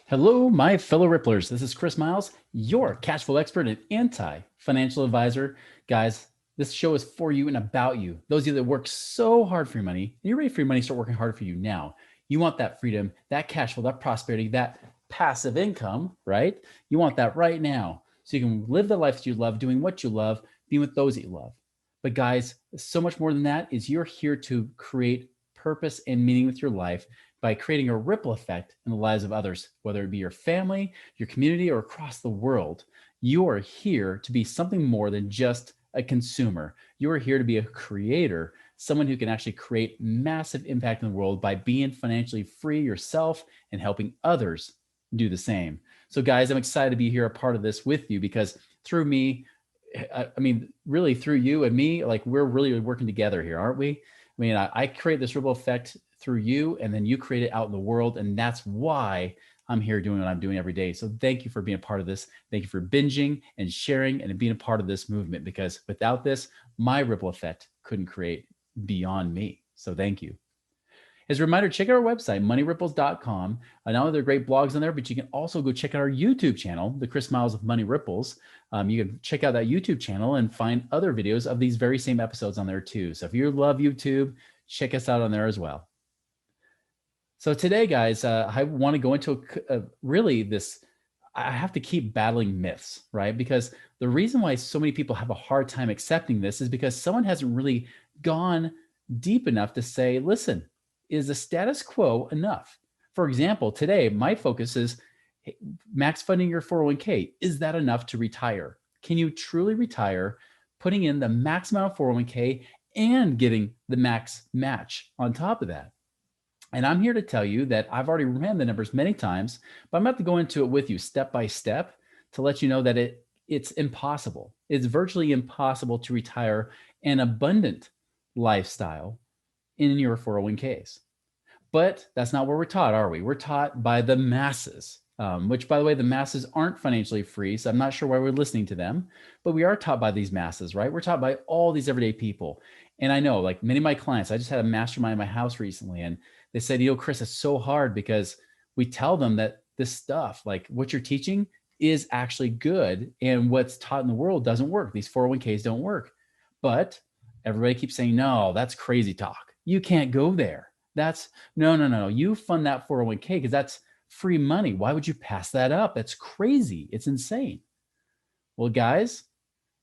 Hello, my fellow Ripplers. This is Chris Miles, your cash flow expert and anti-financial advisor. Guys, this show is for you and about you. Those of you that work so hard for your money, and you're ready for your money to start working hard for you now. You want that freedom, that cash flow, that prosperity, that passive income, right? You want that right now. So you can live the life that you love, doing what you love, being with those that you love. But guys, so much more than that is you're here to create purpose and meaning with your life by creating a ripple effect in the lives of others, whether it be your family, your community, or across the world. You are here to be something more than just a consumer. You are here to be a creator, someone who can actually create massive impact in the world by being financially free yourself and helping others do the same. So guys, I'm excited to be here a part of this with you because through me, really through you and me, like we're really working together here, aren't we? I create this ripple effect through you, and then you create it out in the world. And that's why I'm here doing what I'm doing every day. So thank you for being a part of this. Thank you for binging and sharing and being a part of this movement, because without this, my ripple effect couldn't create beyond me. So thank you. As a reminder, check out our website, moneyripples.com. Not only are there great blogs on there, but you can also go check out our YouTube channel, the Chris Miles of Money Ripples. You can check out that YouTube channel and find other videos of these very same episodes on there too. So if you love YouTube, check us out on there as well. So today, guys, I want to go into I have to keep battling myths, right? Because the reason why so many people have a hard time accepting this is because someone hasn't really gone deep enough to say, listen, is the status quo enough? For example, today, my focus is max funding your 401k. Is that enough to retire? Can you truly retire putting in the max amount of 401k and getting the max match on top of that? And I'm here to tell you that I've already ran the numbers many times, but I'm about to go into it with you step by step to let you know that it's impossible. It's virtually impossible to retire an abundant lifestyle in your 401ks. But that's not where we're taught, are we? We're taught by the masses, which, by the way, the masses aren't financially free. So I'm not sure why we're listening to them, but we are taught by these masses, right? We're taught by all these everyday people. And I know, like many of my clients, I just had a mastermind in my house recently, and they said, Chris, it's so hard because we tell them that this stuff, like what you're teaching, is actually good. And what's taught in the world doesn't work. These 401ks don't work. But everybody keeps saying, no, that's crazy talk. You can't go there. That's no. You fund that 401k because that's free money. Why would you pass that up? That's crazy. It's insane. Well, guys,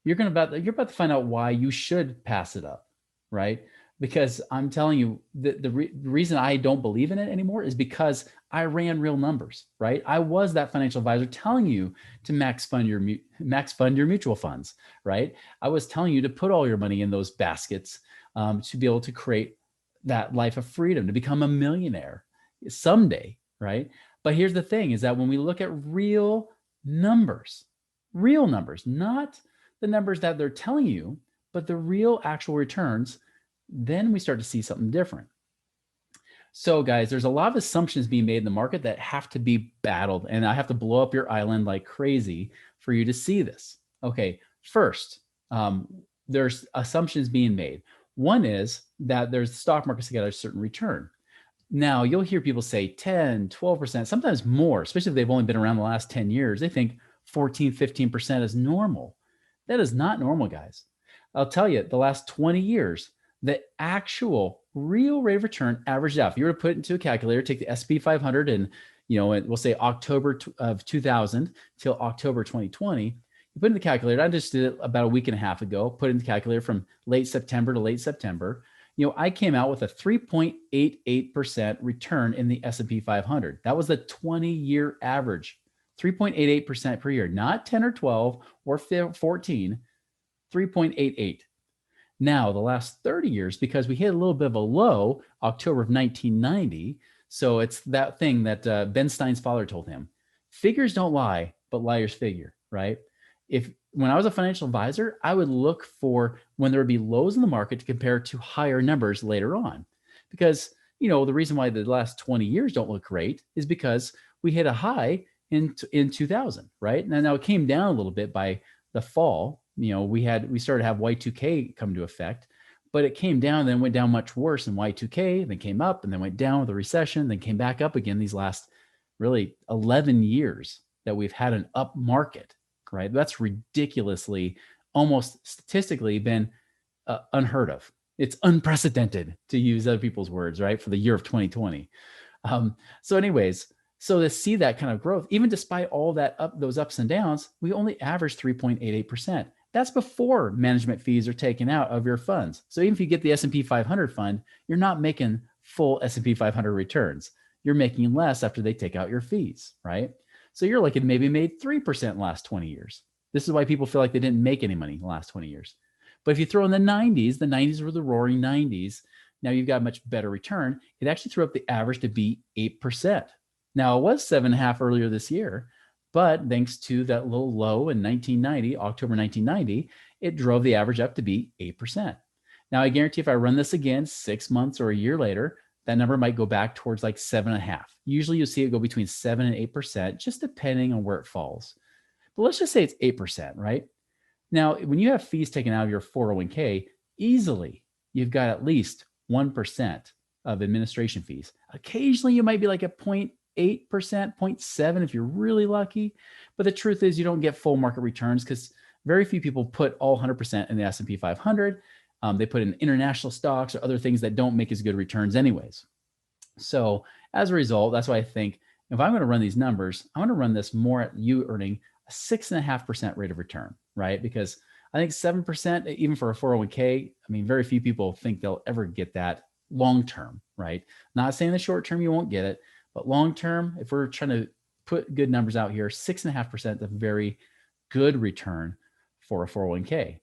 you're about to find out why you should pass it up, right? Because I'm telling you, the reason I don't believe in it anymore is because I ran real numbers, right? I was that financial advisor telling you to max fund your mutual funds, right? I was telling you to put all your money in those baskets to be able to create that life of freedom, to become a millionaire someday, right? But here's the thing is that when we look at real numbers, not the numbers that they're telling you, but the real actual returns, then we start to see something different. So guys, there's a lot of assumptions being made in the market that have to be battled, and I have to blow up your island like crazy for you to see this. Okay, first, there's assumptions being made. One is that there's stock markets that get a certain return. Now, you'll hear people say 10, 12%, sometimes more, especially if they've only been around the last 10 years. They think 14, 15% is normal. That is not normal, guys. I'll tell you, the last 20 years, the actual real rate of return averaged out. If you were to put it into a calculator, take the S&P 500 and, we'll say October of 2000 till October 2020, you put in the calculator. I just did it about a week and a half ago, put in the calculator from late September to late September. I came out with a 3.88% return in the S&P 500. That was the 20-year average, 3.88% per year, not 10 or 12 or 14, 3.88. Now, the last 30 years, because we hit a little bit of a low, October of 1990, so it's that thing that Ben Stein's father told him, figures don't lie, but liars figure, right? When I was a financial advisor, I would look for when there would be lows in the market to compare to higher numbers later on. Because, the reason why the last 20 years don't look great is because we hit a high in 2000, right? Now it came down a little bit by the fall. We started to have Y2K come to effect, but it came down, then went down much worse in Y2K, then came up and then went down with a recession, then came back up again these last really 11 years that we've had an up market, right? That's ridiculously, almost statistically been unheard of. It's unprecedented, to use other people's words, right? For the year of 2020. So anyways, so to see that kind of growth, even despite all those ups and downs, we only averaged 3.88%. That's before management fees are taken out of your funds. So even if you get the S&P 500 fund, you're not making full S&P 500 returns. You're making less after they take out your fees, right? So you're like, it maybe made 3% in the last 20 years. This is why people feel like they didn't make any money in the last 20 years. But if you throw in the 90s were the roaring 90s. Now you've got a much better return. It actually threw up the average to be 8%. Now it was 7.5 earlier this year, but thanks to that little low in 1990, October 1990, it drove the average up to be 8%. Now I guarantee if I run this again 6 months or a year later, that number might go back towards like 7.5. Usually you'll see it go between 7 and 8%, just depending on where it falls. But let's just say it's 8%, right? Now, when you have fees taken out of your 401k, easily you've got at least 1% of administration fees. Occasionally you might be like a 0.8%, 0.7 if you're really lucky. But the truth is you don't get full market returns because very few people put all 100% in the S&P 500. They put in international stocks or other things that don't make as good returns anyways. So as a result, that's why I think if I'm going to run these numbers, I want to run this more at you earning a 6.5% rate of return, right? Because I think 7%, even for a 401k, I mean, very few people think they'll ever get that long-term, right? Not saying the short term you won't get it, but long-term, if we're trying to put good numbers out here, 6.5% is a very good return for a 401k.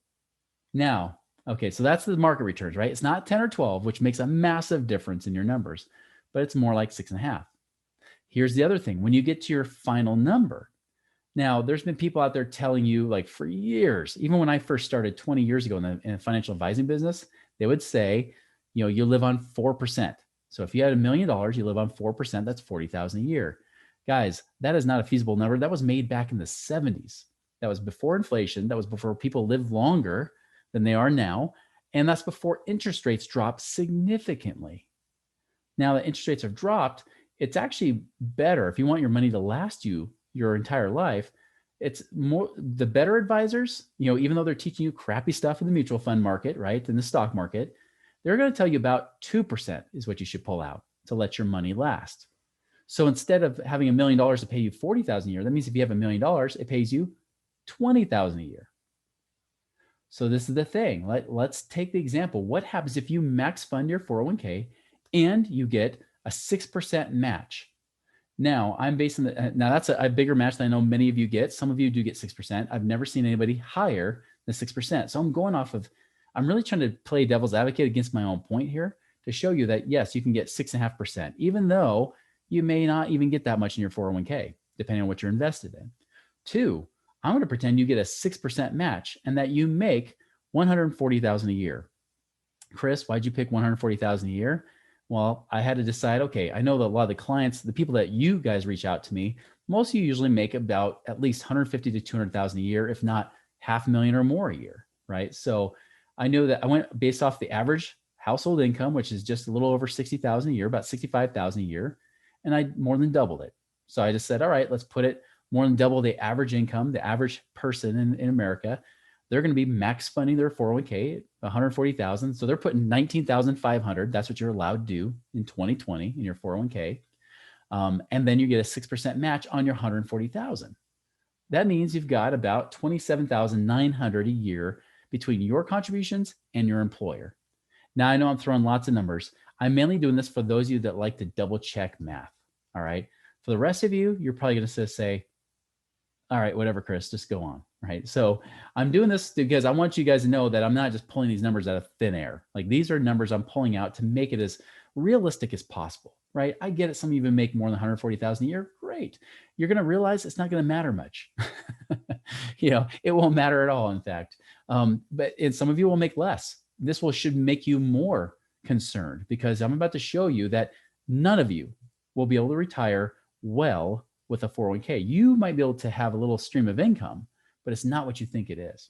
Now, okay, so that's the market returns, right? It's not 10 or 12, which makes a massive difference in your numbers, but it's more like 6.5. Here's the other thing. When you get to your final number, now there's been people out there telling you like for years, even when I first started 20 years ago in the financial advising business, they would say, you live on 4%. So if you had $1 million, you live on 4%, that's 40,000 a year. Guys, that is not a feasible number. That was made back in the 70s. That was before inflation. That was before people lived longer than they are now. And that's before interest rates dropped significantly. Now that interest rates have dropped, it's actually better if you want your money to last you your entire life. It's more the better advisors, even though they're teaching you crappy stuff in the mutual fund market, right? In the stock market, they're going to tell you about 2% is what you should pull out to let your money last. So instead of having $1 million to pay you 40,000 a year, that means if you have $1 million, it pays you 20,000 a year. So this is the thing. Let's take the example. What happens if you max fund your 401k and you get a 6% match? Now I'm basing now that's a bigger match than I know many of you get. Some of you do get 6%. I've never seen anybody higher than 6%. So I'm really trying to play devil's advocate against my own point here to show you that yes, you can get 6.5%, even though you may not even get that much in your 401k, depending on what you're invested in. 2, I'm going to pretend you get a 6% match and that you make $140,000 a year. Chris, why'd you pick $140,000 a year? Well, I had to decide, okay, I know that a lot of the clients, the people that you guys reach out to me, most of you usually make about at least 150 to 200,000 a year, if not $500,000 or more a year, right? So I know that I went based off the average household income, which is just a little over 60,000 a year, about 65,000 a year. And I more than doubled it. So I just said, all right, let's put it more than double the average income, the average person in America. They're going to be max funding their 401k, 140,000. So they're putting 19,500. That's what you're allowed to do in 2020 in your 401k. And then you get a 6% match on your 140,000. That means you've got about 27,900 a year between your contributions and your employer. Now I know I'm throwing lots of numbers. I'm mainly doing this for those of you that like to double check math. All right. For the rest of you, you're probably going to say, all right, whatever, Chris, just go on. Right. So I'm doing this because I want you guys to know that I'm not just pulling these numbers out of thin air. Like these are numbers I'm pulling out to make it as realistic as possible. Right. I get it. Some of you even make more than 140,000 a year. Great. You're going to realize it's not going to matter much. It won't matter at all, in fact. But some of you will make less. This should make you more concerned because I'm about to show you that none of you will be able to retire well with a 401k. You might be able to have a little stream of income, but it's not what you think it is.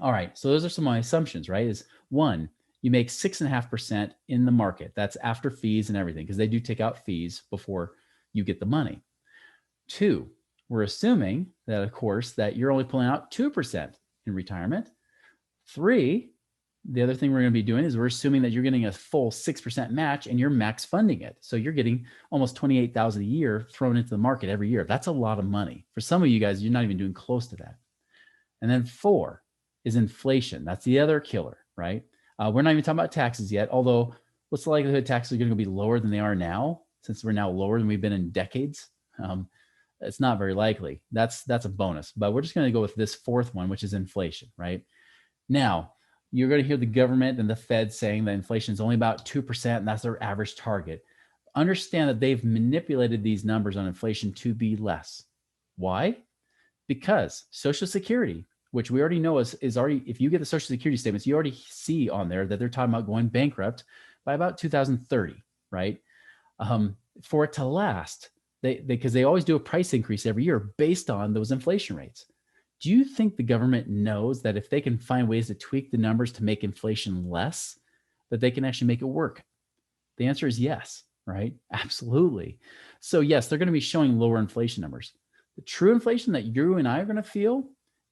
All right. So those are some of my assumptions, right? Is 1, you make 6.5% in the market. That's after fees and everything, because they do take out fees before you get the money. Two, we're assuming that, of course, that you're only pulling out 2% in retirement. Three, the other thing we're going to be doing is we're assuming that you're getting a full 6% match and you're max funding it. So you're getting almost $28,000 a year thrown into the market every year. That's a lot of money. For some of you guys, you're not even doing close to that. And then four is inflation. That's the other killer, right? We're not even talking about taxes yet, although what's the likelihood taxes are going to be lower than they are now, since we're now lower than we've been in decades? It's not very likely. That's a bonus, but we're just going to go with this fourth one, which is inflation, right? Now, you're going to hear the government and the Fed saying that inflation is only about 2%, and that's their average target. Understand that they've manipulated these numbers on inflation to be less. Why? Because Social Security, which we already know is already, if you get the Social Security statements, you already see on there that they're talking about going bankrupt by about 2030, right? For it to last, because they always do a price increase every year based on those inflation rates. Do you think the government knows that if they can find ways to tweak the numbers to make inflation less, that they can actually make it work? The answer is yes, right? Absolutely. So yes, they're going to be showing lower inflation numbers. The true inflation that you and I are going to feel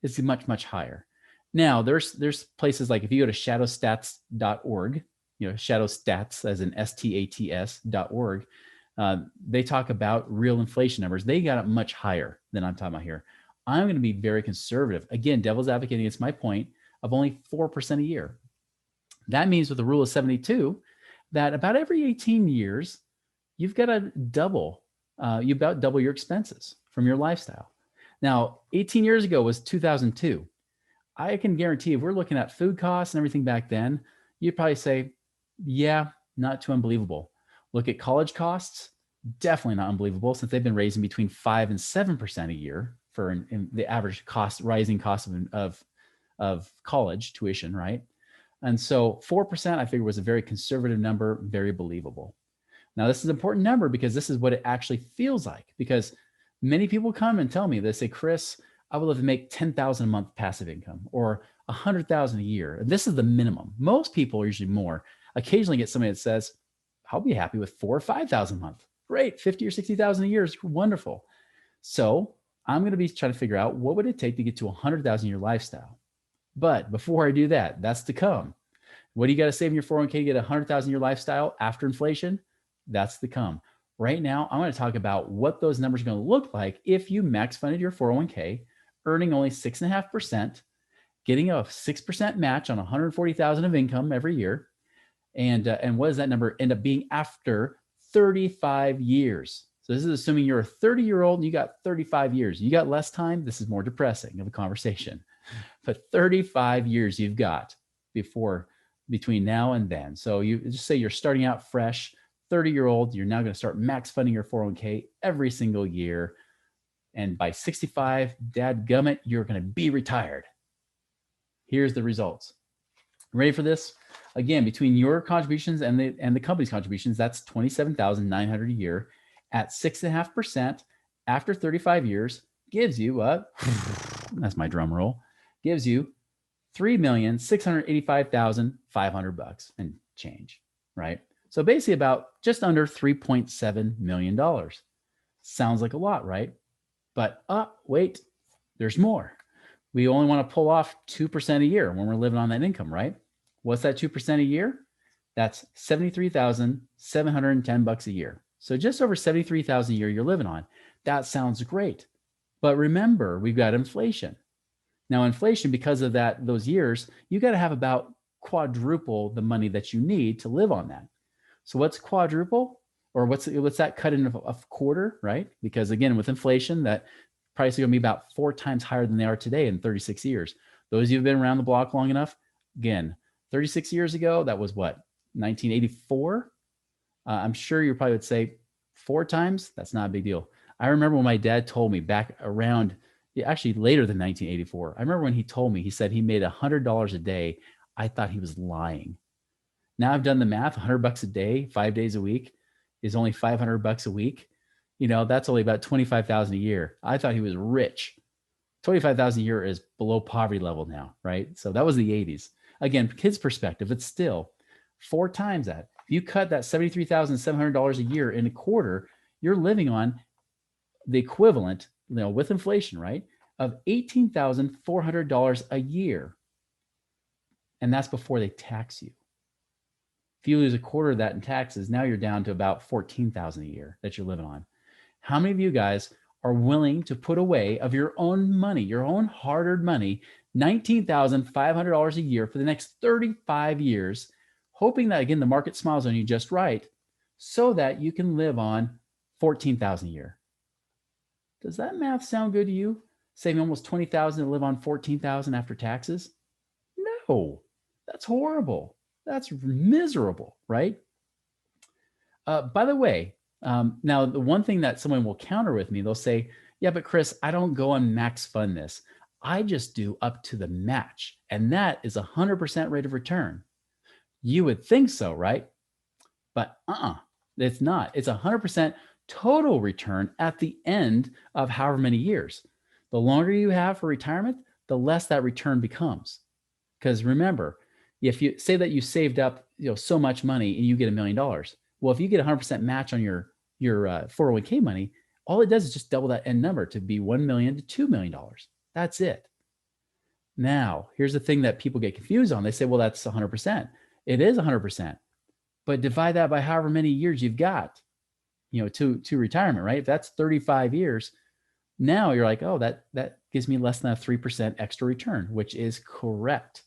is much, much higher. Now, there's places like if you go to shadowstats.org, shadowstats as in STATS.org, they talk about real inflation numbers. They got it much higher than I'm talking about here. I'm going to be very conservative. Again, devil's advocating against my point of only 4% a year. That means with the rule of 72, that about every 18 years, you've got to you about double your expenses from your lifestyle. Now, 18 years ago was 2002. I can guarantee if we're looking at food costs and everything back then, you'd probably say, yeah, not too unbelievable. Look at college costs, definitely not unbelievable, since they've been raising between 5 and 7% a year for in the average cost, rising cost of college tuition, right? And so 4% I figured was a very conservative number, very believable. Now, this is an important number because this is what it actually feels like, because many people come and tell me, they say, Chris, I would love to make $10,000 a month passive income or $100,000 a year. And this is the minimum. Most people are usually more. Occasionally get somebody that says, I'll be happy with $4,000 or $5,000 a month. Great, $50,000 or $60,000 a year is wonderful. So I'm going to be trying to figure out what would it take to get to $100,000 a year lifestyle. But before I do that, that's to come. What do you got to save in your 401k to get $100,000 a year lifestyle after inflation? That's to come. Right now, I'm going to talk about what those numbers are going to look like if you max funded your 401k, earning only 6.5%, getting a 6% match on $140,000 of income every year. And what does that number end up being after 35 years? So this is assuming you're a 30-year-old and you got 35 years. You got less time. This is more depressing of a conversation. But 35 years you've got between now and then. So you just say you're starting out fresh, 30-year-old, you're now going to start max funding your 401k every single year. And by 65, dadgummit, you're going to be retired. Here's the results. Ready for this? Again, between your contributions and the company's contributions, that's $27,900 a year at 6.5% after 35 years gives you what? That's my drum roll. Gives you $3,685,500 and change, right? So basically about just under $3.7 million. Sounds like a lot, right? But wait, there's more. We only want to pull off 2% a year when we're living on that income, right? What's that 2% a year? That's $73,710 a year. So just over $73,000 a year you're living on. That sounds great. But remember, we've got inflation. Now, inflation, because of those years, you got to have about quadruple the money that you need to live on that. So what's quadruple? Or what's that cut in a quarter, right? Because again, with inflation, that price is going to be about 4 times higher than they are today in 36 years. Those of you who've been around the block long enough, again, 36 years ago, that was what, 1984? I'm sure you probably would say 4 times. That's not a big deal. I remember when my dad told me back around, actually later than 1984. I remember when he told me, he said he made $100 a day. I thought he was lying. Now I've done the math, $100 a day, 5 days a week is only $500 a week. That's only about $25,000 a year. I thought he was rich. $25,000 a year is below poverty level now, right? So that was the 80s. Again, kids' perspective, it's still 4 times that. If you cut that $73,700 a year in a quarter, you're living on the equivalent, with inflation, right, of $18,400 a year. And that's before they tax you. If you lose a quarter of that in taxes, now you're down to about $14,000 a year that you're living on. How many of you guys are willing to put away of your own money, your own hard-earned money, $19,500 a year for the next 35 years, hoping that, again, the market smiles on you just right, so that you can live on $14,000 a year? Does that math sound good to you? Saving almost $20,000 to live on $14,000 after taxes? No, that's horrible. That's miserable, right? By the way, now the one thing that someone will counter with me, they'll say, yeah, but Chris, I don't go on max fund this. I just do up to the match. And that is 100% rate of return. You would think so, right? But it's not. It's 100% total return at the end of however many years. The longer you have for retirement, the less that return becomes. Because remember, if you say that you saved up, so much money and you get $1 million, well, if you get 100% match on your 401k money, all it does is just double that end number to be $1 million to $2 million. That's it. Now, here's the thing that people get confused on. They say, well, that's 100%. It is 100%, but divide that by however many years you've got, to retirement, right? If that's 35 years, now you're like, oh, that gives me less than a 3% extra return, which is correct.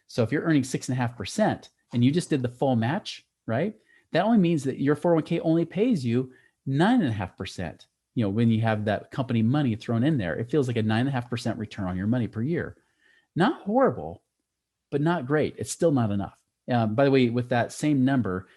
So if you're earning 6.5% and you just did the full match, right? That only means that your 401k only pays you 9.5%. When you have that company money thrown in there, it feels like a 9.5% return on your money per year. Not horrible, but not great. It's still not enough. By the way, with that same number,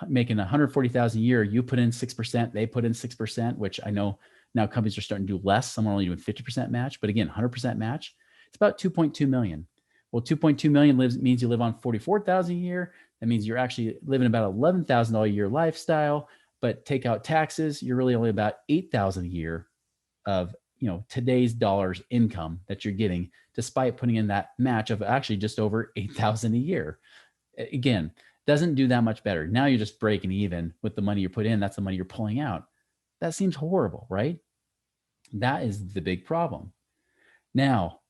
making $140,000 a year, you put in 6%, they put in 6%, which I know now companies are starting to do less. Some are only doing 50% match, but again, 100% match. It's about 2.2 million. Well, 2.2 million means you live on 44,000 a year. That means you're actually living about $11,000 a year lifestyle, but take out taxes, you're really only about 8,000 a year of, today's dollars income that you're getting, despite putting in that match of actually just over 8,000 a year. Again, doesn't do that much better. Now you're just breaking even with the money you put in. That's the money you're pulling out. That seems horrible, right? That is the big problem. Now,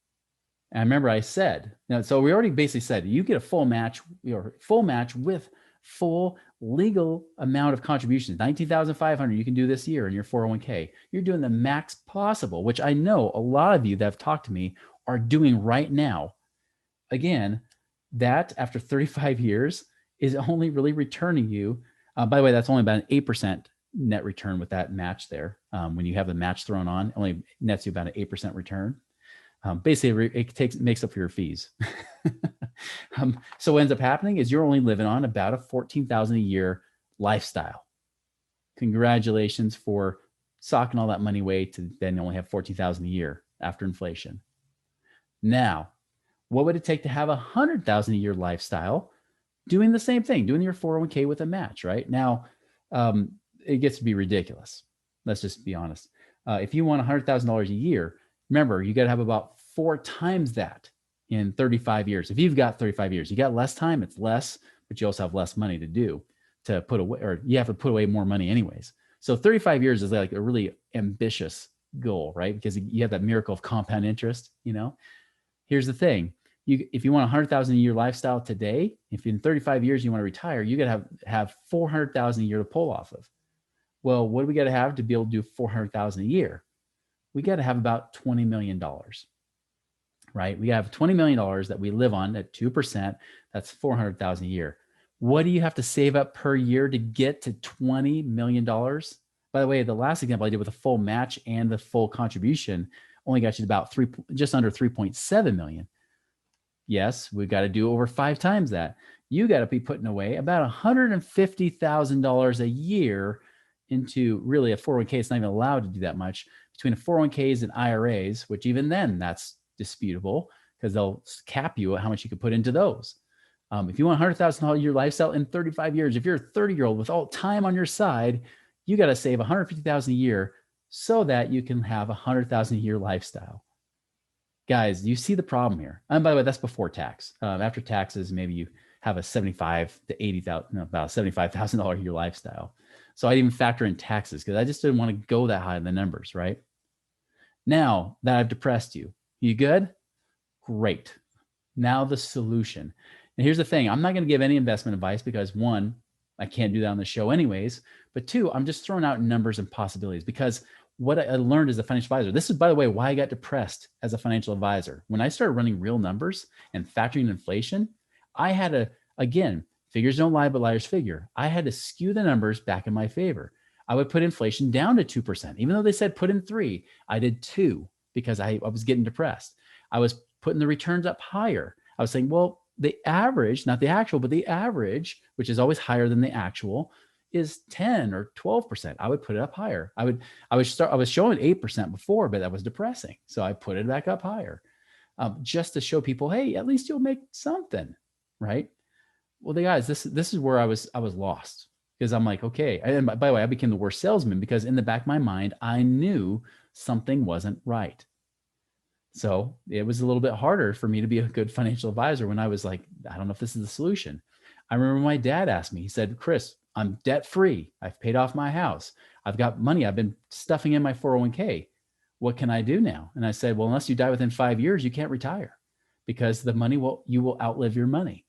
I remember I said, so we already basically said you get a full match, with full legal amount of contributions, $19,500 you can do this year in your 401k. You're doing the max possible, which I know a lot of you that have talked to me are doing right now. Again, that after 35 years is only really returning you. By the way, that's only about an 8% net return with that match there. When you have the match thrown on, it only nets you about an 8% return. Basically, it makes up for your fees. So what ends up happening is you're only living on about a $14,000 a year lifestyle. Congratulations for socking all that money away to then only have $14,000 a year after inflation. Now, what would it take to have a $100,000 a year lifestyle doing the same thing, doing your 401k with a match, right? Now, it gets to be ridiculous. Let's just be honest. If you want $100,000 a year, remember, you got to have about 4 times that in 35 years. If you've got 35 years, you got less time, it's less, but you also have less money to put away, or you have to put away more money anyways. So 35 years is like a really ambitious goal, right? Because you have that miracle of compound interest, Here's the thing. If you want $100,000 a year lifestyle today, if in 35 years you want to retire, you got to have $400,000 a year to pull off of. Well, what do we got to have to be able to do $400,000 a year? We got to have about $20 million, right? We have $20 million that we live on at 2%. That's $400,000 a year. What do you have to save up per year to get to $20 million? By the way, the last example I did with a full match and the full contribution only got you about just under 3.7 million. Yes, we've got to do over 5 times that. You got to be putting away about $150,000 a year into really a 401k. It's not even allowed to do that much between 401ks and IRAs, which even then that's disputable because they'll cap you at how much you can put into those. If you want $100,000 a year lifestyle in 35 years, if you're a 30-year-old with all time on your side, you got to save $150,000 a year so that you can have $100,000 a year lifestyle. Guys, you see the problem here. And by the way, that's before tax. After taxes, maybe you have a $75,000 to $80,000, about $75,000 a year lifestyle. So I didn't even factor in taxes because I just didn't want to go that high in the numbers, right? Now that I've depressed you, you good? Great. Now the solution. And here's the thing. I'm not going to give any investment advice because one, I can't do that on the show anyways. But two, I'm just throwing out numbers and possibilities because what I learned as a financial advisor, this is, by the way, why I got depressed as a financial advisor. When I started running real numbers and factoring inflation, I had to, again, figures don't lie, but liars figure. I had to skew the numbers back in my favor. I would put inflation down to 2%. Even though they said put in 3, I did 2 because I was getting depressed. I was putting the returns up higher. I was saying, well, the average, not the actual, but the average, which is always higher than the actual, is 10 or 12%. I would put it up higher. I was showing 8% before, but that was depressing. So I put it back up higher, just to show people, hey, at least you'll make something, right? Well, the guys, this is where I was lost because I'm like, okay. And by the way, I became the worst salesman because in the back of my mind, I knew something wasn't right. So it was a little bit harder for me to be a good financial advisor when I was like, I don't know if this is the solution. I remember my dad asked me, he said, Chris, I'm debt free. I've paid off my house. I've got money. I've been stuffing in my 401k. What can I do now? And I said, well, unless you die within 5 years, you can't retire because the money you will outlive your money.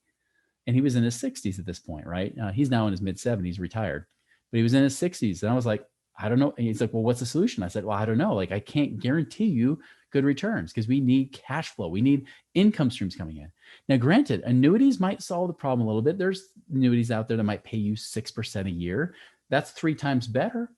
And he was in his 60s at this point, right? He's now in his mid 70s, retired, but he was in his 60s. And I was like, I don't know. And he's like, well, what's the solution? I said, well, I don't know. Like, I can't guarantee you good returns because we need cash flow. We need income streams coming in. Now, granted, annuities might solve the problem a little bit. There's annuities out there that might pay you 6% a year. That's 3 times better.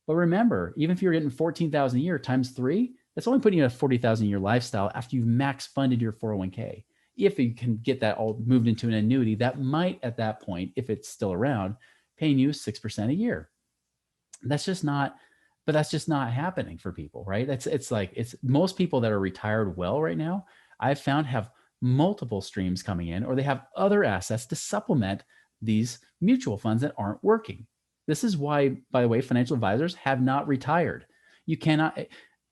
But remember, even if you're getting 14,000 a year times 3, that's only putting you in a 40,000 a year lifestyle after you've max funded your 401k. If you can get that all moved into an annuity, that might at that point, if it's still around, paying you 6% a year. That's just not happening for people, right? It's most people that are retired well right now, I've found have multiple streams coming in, or they have other assets to supplement these mutual funds that aren't working. This is why, by the way, financial advisors have not retired. You cannot,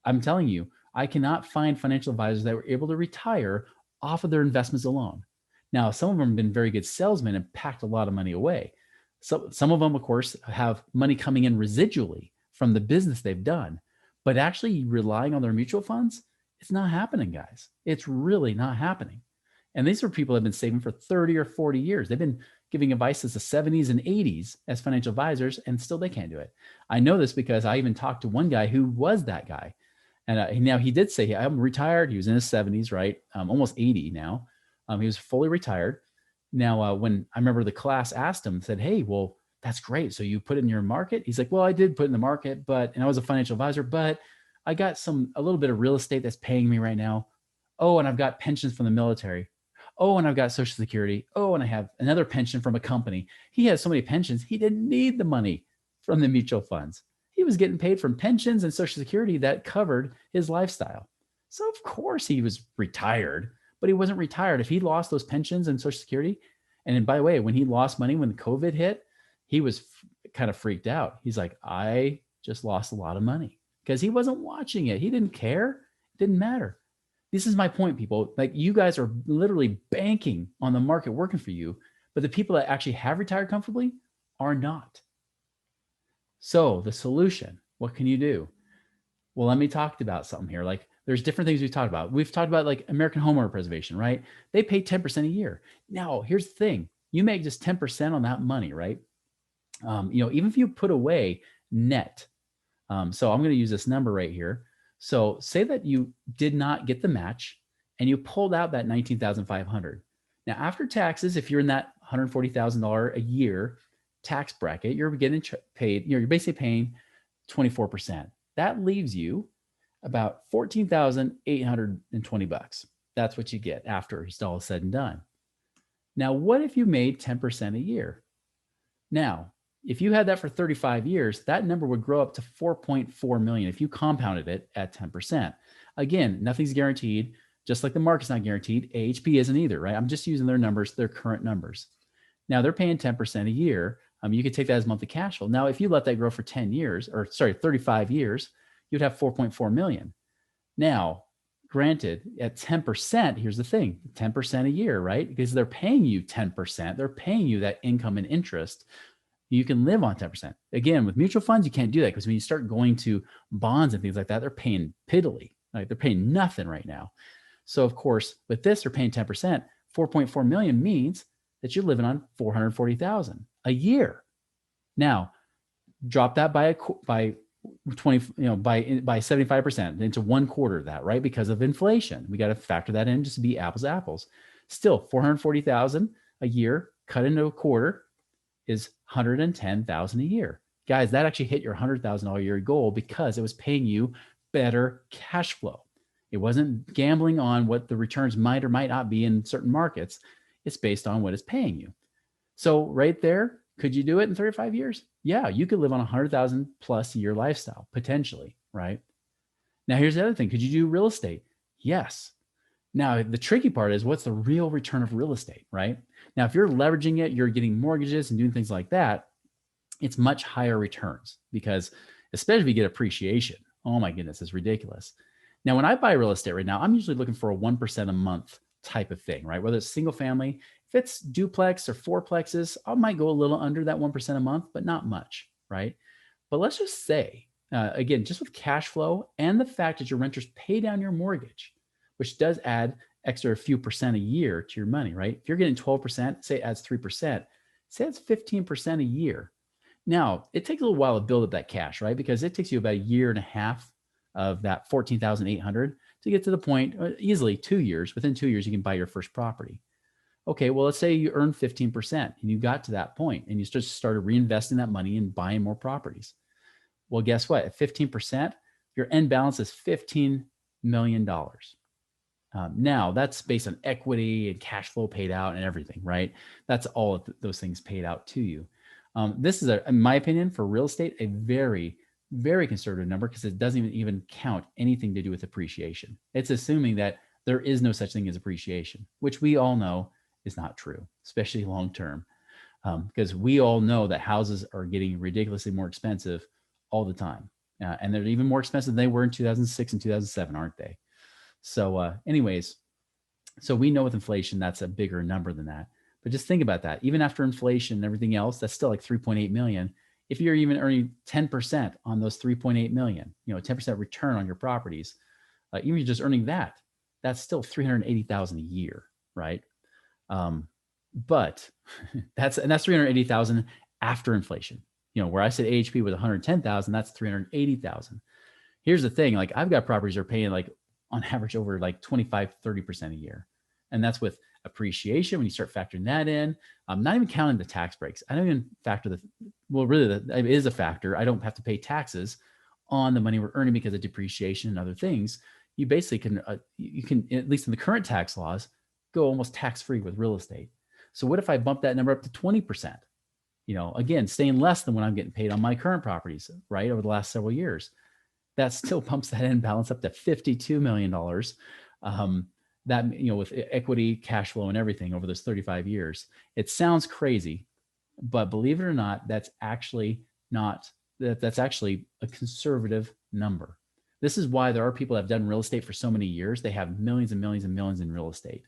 I'm telling you, I cannot find financial advisors that were able to retire off of their investments alone. Now, some of them have been very good salesmen and packed a lot of money away. So some of them, of course, have money coming in residually from the business they've done, but actually relying on their mutual funds, it's not happening, guys. It's really not happening. And these are people that have been saving for 30 or 40 years. They've been giving advice since the 70s and 80s as financial advisors, and still they can't do it. I know this because I even talked to one guy who was that guy. And now he did say, I'm retired. He was in his 70s, right? Almost 80 now. He was fully retired. Now, when I remember the class asked him, said, hey, well, that's great. So you put it in your market? He's like, well, I did put it in the market, and I was a financial advisor, but I got a little bit of real estate that's paying me right now. Oh, and I've got pensions from the military. Oh, and I've got Social Security. Oh, and I have another pension from a company. He has so many pensions, he didn't need the money from the mutual funds. He was getting paid from pensions and Social Security that covered his lifestyle. So of course he was retired, but he wasn't retired. If he lost those pensions and Social Security, and then by the way, when he lost money when the COVID hit, he was kind of freaked out. He's like, I just lost a lot of money because he wasn't watching it. He didn't care. It didn't matter. This is my point, people. Like, you guys are literally banking on the market working for you, but the people that actually have retired comfortably are not. So the solution, what can you do? Well, let me talk about something here. Like, there's different things we've talked about. We've talked about like American Homeowner Preservation, right? They pay 10% a year. Now, here's the thing. You make just 10% on that money, right? Even if you put away net. So I'm going to use this number right here. So say that you did not get the match and you pulled out that $19,500. Now, after taxes, if you're in that $140,000 a year tax bracket, you're getting paid, you're basically paying 24%. That leaves you about $14,820. That's what you get after it's all said and done. Now, what if you made 10% a year? Now, if you had that for 35 years, that number would grow up to 4.4 million if you compounded it at 10%. Again, nothing's guaranteed, just like the market's not guaranteed. AHP isn't either, right? I'm just using their numbers, their current numbers. Now they're paying 10% a year. You could take that as monthly cash flow. Now, if you let that grow for 35 years, you'd have 4.4 million. Now, granted, at 10%, here's the thing, 10% a year, right? Because they're paying you 10%. They're paying you that income and interest. You can live on 10%. Again, with mutual funds, you can't do that because when you start going to bonds and things like that, they're paying piddly. Like they're paying nothing right now. So of course, with this, they're paying 10%. 4.4 million means that you're living on 440,000 a year. Now, drop that by 20, by 75% into 1/4 of that, right? Because of inflation. We got to factor that in just to be apples to apples. Still, 440,000 a year cut into a quarter is 110,000 a year. Guys, that actually hit your $100,000 a year goal because it was paying you better cash flow. It wasn't gambling on what the returns might or might not be in certain markets. It's based on what it's paying you. So right there, could you do it in 35 years? Yeah, you could live on 100,000 plus year lifestyle potentially, right? Now here's the other thing. Could you do real estate? Yes. Now the tricky part is what's the real return of real estate, right? Now if you're leveraging it, you're getting mortgages and doing things like that, it's much higher returns because especially if you get appreciation. Oh my goodness, it's ridiculous. Now, when I buy real estate right now, I'm usually looking for a 1% a month type of thing, right? Whether it's single family, if it's duplex or fourplexes, I might go a little under that 1% a month, but not much, right? But let's just say, again, just with cash flow and the fact that your renters pay down your mortgage, which does add extra a few percent a year to your money, right? If you're getting 12%, say it adds 3%, say it's 15% a year. Now, it takes a little while to build up that cash, right? Because it takes you about a year and a half of that 14,800 to get to the point, easily 2 years. Within 2 years, you can buy your first property. Okay, well, let's say you earn 15% and you got to that point and you just started reinvesting that money and buying more properties. Well, guess what? At 15%, your end balance is $15 million. Now, that's based on equity and cash flow paid out and everything, right? That's all of those things paid out to you. This is, in my opinion, for real estate, a very, very conservative number because it doesn't even count anything to do with appreciation. It's assuming that there is no such thing as appreciation, which we all know is not true, especially long term, because we all know that houses are getting ridiculously more expensive all the time. And they're even more expensive than they were in 2006 and 2007, aren't they? So anyways, so we know with inflation, that's a bigger number than that. But just think about that. Even after inflation and everything else, that's still like 3.8 million. If you're even earning 10% on those 3.8 million, 10% return on your properties, even if you're just earning that, that's still 380,000 a year, right? But that's 380,000 after inflation. Where I said AHP was 110,000, that's 380,000. Here's the thing, like I've got properties that are paying like on average over like 25, 30% a year. And that's with appreciation. When you start factoring that in, I'm not even counting the tax breaks. I don't even factor it is a factor. I don't have to pay taxes on the money we're earning because of depreciation and other things. You basically can, you can, at least in the current tax laws, go almost tax-free with real estate. So what if I bump that number up to 20%? Again, staying less than what I'm getting paid on my current properties, right? Over the last several years, that still pumps that end balance up to $52 million. That, with equity, cash flow and everything over those 35 years, it sounds crazy, but believe it or not, that's actually a conservative number. This is why there are people that have done real estate for so many years. They have millions and millions and millions in real estate,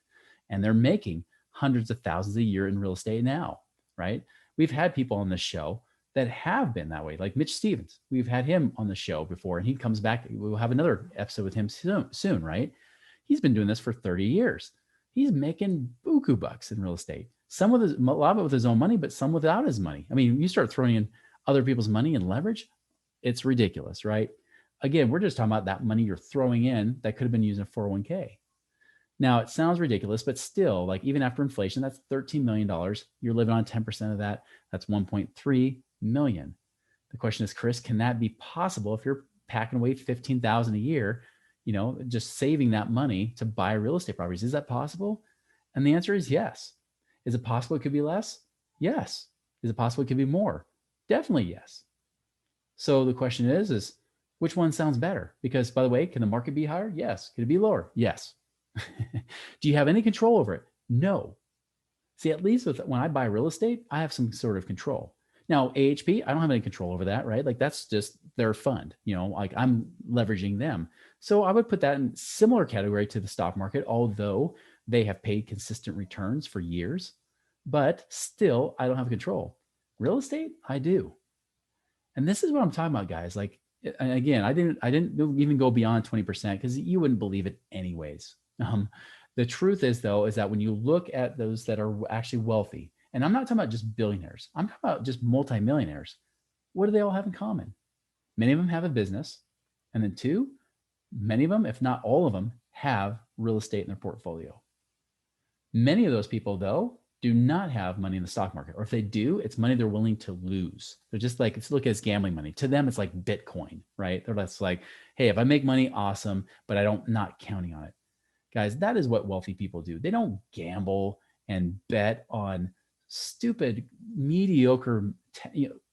and they're making hundreds of thousands a year in real estate now, right? We've had people on this show that have been that way, like Mitch Stevens. We've had him on the show before, and he comes back. We'll have another episode with him soon, right? He's been doing this for 30 years. He's making buku bucks in real estate. A lot of it with his own money, but some without his money. I mean, you start throwing in other people's money and leverage, it's ridiculous, right? Again, we're just talking about that money you're throwing in that could have been used in a 401k. Now, it sounds ridiculous, but still, like even after inflation, that's $13 million. You're living on 10% of that. That's 1.3 million. The question is, Chris, can that be possible if you're packing away 15,000 a year, just saving that money to buy real estate properties? Is that possible? And the answer is yes. Is it possible it could be less? Yes. Is it possible it could be more? Definitely yes. So the question is which one sounds better? Because by the way, can the market be higher? Yes. Can it be lower? Yes. Do you have any control over it? No. See, at least when I buy real estate, I have some sort of control. Now, AHP, I don't have any control over that, right? Like that's just their fund, like I'm leveraging them. So I would put that in similar category to the stock market, although they have paid consistent returns for years, but still I don't have control. Real estate, I do. And this is what I'm talking about, guys. Like, and again, I didn't even go beyond 20% because you wouldn't believe it anyways. The truth is, though, is that when you look at those that are actually wealthy, and I'm not talking about just billionaires, I'm talking about just multimillionaires. What do they all have in common? Many of them have a business. And then two, many of them, if not all of them, have real estate in their portfolio. Many of those people, though, do not have money in the stock market, or if they do, it's money they're willing to lose. They're just like, it's look as gambling money. To them, it's like Bitcoin, right? They're just like, hey, if I make money, awesome, but not counting on it. Guys, that is what wealthy people do. They don't gamble and bet on stupid, mediocre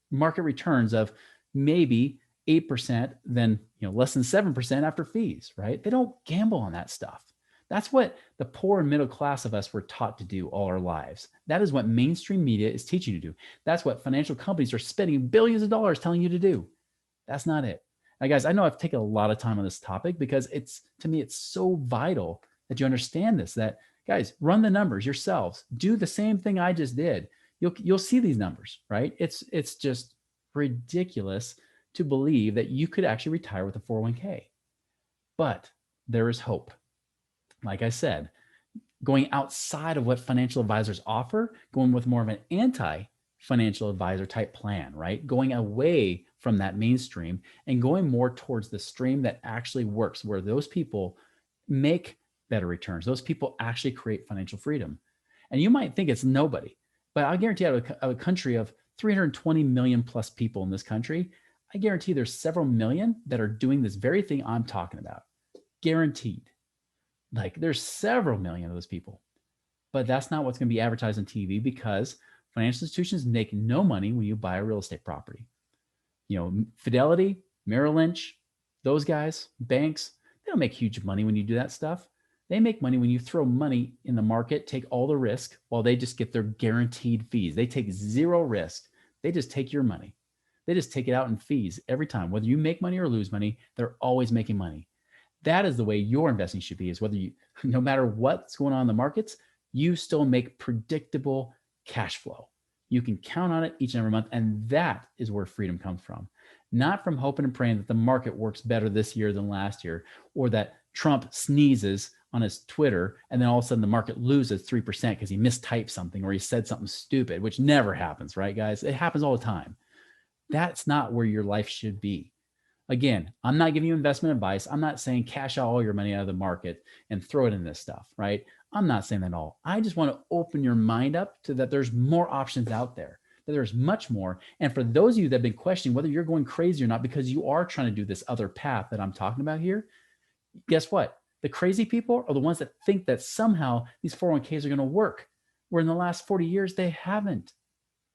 market returns of maybe 8%, then less than 7% after fees, right? They don't gamble on that stuff. That's what the poor and middle class of us were taught to do all our lives. That is what mainstream media is teaching you to do. That's what financial companies are spending billions of dollars telling you to do. That's not it. Now, guys, I know I've taken a lot of time on this topic because to me, it's so vital that you understand this, that guys, run the numbers yourselves. Do the same thing I just did. You'll see these numbers, right? It's just ridiculous to believe that you could actually retire with a 401k. But there is hope. Like I said, going outside of what financial advisors offer, going with more of an anti-financial advisor type plan, right? Going away from that mainstream and going more towards the stream that actually works, where those people make better returns. Those people actually create financial freedom. And you might think it's nobody, but I guarantee out of a country of 320 million plus people in this country, I guarantee there's several million that are doing this very thing I'm talking about. Guaranteed. Like there's several million of those people, but that's not what's going to be advertised on TV because financial institutions make no money when you buy a real estate property. Fidelity, Merrill Lynch, those guys, banks, they don't make huge money when you do that stuff. They make money when you throw money in the market, take all the risk while they just get their guaranteed fees. They take zero risk. They just take your money. They just take it out in fees every time. Whether you make money or lose money, they're always making money. That is the way your investing should be, is whether no matter what's going on in the markets, you still make predictable cash flow. You can count on it each and every month. And that is where freedom comes from. Not from hoping and praying that the market works better this year than last year, or that Trump sneezes on his Twitter and then all of a sudden the market loses 3% because he mistyped something or he said something stupid, which never happens, right, guys? It happens all the time. That's not where your life should be. Again, I'm not giving you investment advice. I'm not saying cash out all your money out of the market and throw it in this stuff, right? I'm not saying that at all. I just want to open your mind up to that there's more options out there, that there's much more. And for those of you that have been questioning whether you're going crazy or not because you are trying to do this other path that I'm talking about here, guess what? The crazy people are the ones that think that somehow these 401ks are going to work, where in the last 40 years, they haven't.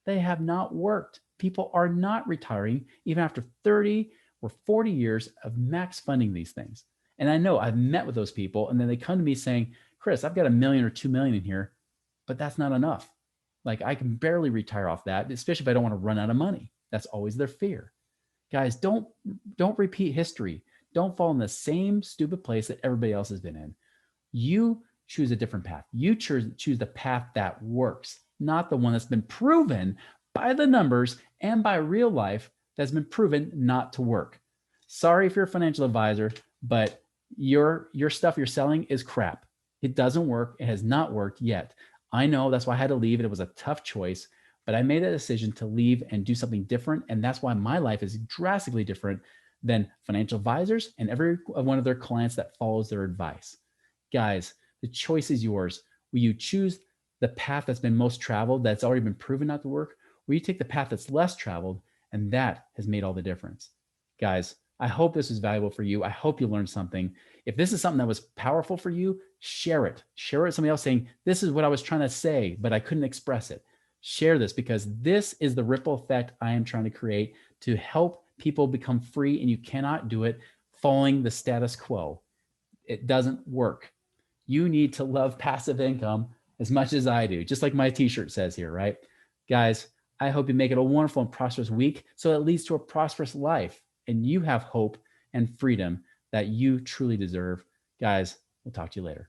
They have not worked. People are not retiring even after 30 or 40 years of max funding these things. And I know I've met with those people and then they come to me saying, Chris, I've got $1 million or $2 million in here, but that's not enough. Like I can barely retire off that, especially if I don't want to run out of money. That's always their fear. Guys, don't repeat history. Don't fall in the same stupid place that everybody else has been in. You choose a different path. You choose the path that works, not the one that's been proven by the numbers and by real life that's been proven not to work. Sorry if you're a financial advisor, but your stuff you're selling is crap. It doesn't work. It has not worked yet. I know that's why I had to leave it. It was a tough choice, but I made a decision to leave and do something different. And that's why my life is drastically different than financial advisors and every one of their clients that follows their advice. Guys, the choice is yours. Will you choose the path that's been most traveled, that's already been proven not to work? Will you take the path that's less traveled? And that has made all the difference. Guys, I hope this was valuable for you. I hope you learned something. If this is something that was powerful for you, share it. Share it with somebody else saying, this is what I was trying to say, but I couldn't express it. Share this because this is the ripple effect I am trying to create to help people become free, and you cannot do it following the status quo. It doesn't work. You need to love passive income as much as I do, just like my t-shirt says here, right? Guys, I hope you make it a wonderful and prosperous week so it leads to a prosperous life and you have hope and freedom that you truly deserve. Guys, we'll talk to you later.